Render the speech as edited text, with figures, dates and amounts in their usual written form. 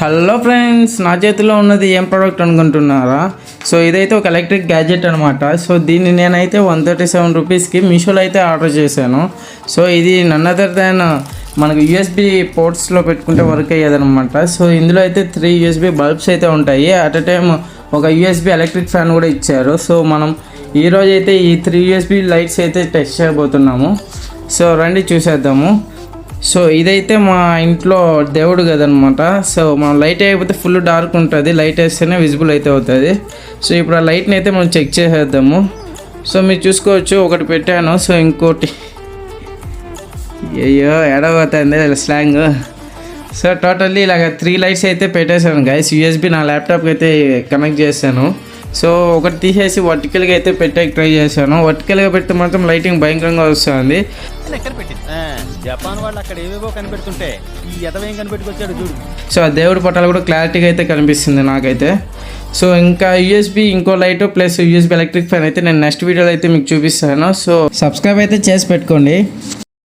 Hello friends, నా చేతిలో ఉన్నది ఏం ప్రోడక్ట్ అనుకుంటున్నారా? సో ఇదైతే ఒక ఎలక్ట్రిక్ గ్యాడ్జెట్ అనమాట. సో దీన్ని నేనైతే 137 రూపీస్కి మీషోలో అయితే ఆర్డర్ చేశాను. సో ఇది నన్ అదర్ దాన్ మనకు యూఎస్బి పోర్ట్స్లో పెట్టుకుంటే వర్క్ అయ్యేదనమాట. సో ఇందులో అయితే 3 యూఎస్బి బల్బ్స్ అయితే ఉంటాయి. అట్ ఎ టైమ్ ఒక యూఎస్బి ఎలక్ట్రిక్ ఫ్యాన్ కూడా ఇచ్చారు. సో మనం ఈరోజు అయితే ఈ 3 యూఎస్బి లైట్స్ అయితే టెస్ట్ చేయబోతున్నాము. సో రండి చూసేద్దాము. సో ఇదైతే మా ఇంట్లో దేవుడు కదనమాట. సో మనం లైట్ అయిపోతే ఫుల్ డార్క్ ఉంటుంది, లైట్ వేస్తేనే విజిబుల్ అయితే అవుతుంది. సో ఇప్పుడు ఆ లైట్ని అయితే మనం చెక్ చేసేద్దాము. సో మీరు చూసుకోవచ్చు, ఒకటి పెట్టాను. సో ఇంకోటి అయ్యో ఎడబోతుంది స్లాంగ్. సో టోటల్లీ ఇలాగ 3 లైట్స్ అయితే పెట్టేశాను గైస్. యూఎస్బి నా ల్యాప్టాప్కి అయితే కనెక్ట్ చేశాను. సో ఒకటి తీసేసి వర్టికల్గా అయితే పెట్టే ట్రై చేశాను. వర్టికల్గా పెడితే మాత్రం లైటింగ్ భయంకరంగా వస్తుంది. జపాన్ వాళ్ళు అక్కడ ఏవేవో కనిపెడుతుంటే ఈ ఎదవేం కనిపెట్టుకొచ్చాడు చూడు. సో ఆ దేవుడి పటాలు కూడా క్లారిటీగా అయితే కనిపిస్తుంది నాకైతే. సో ఇంకా యూఎస్బి ఇంకో light plus USB electric fan అయితే నేను నెక్స్ట్ వీడియోలో అయితే మీకు చూపిస్తాను. సో సబ్స్క్రైబ్ అయితే చేసి పెట్టుకోండి.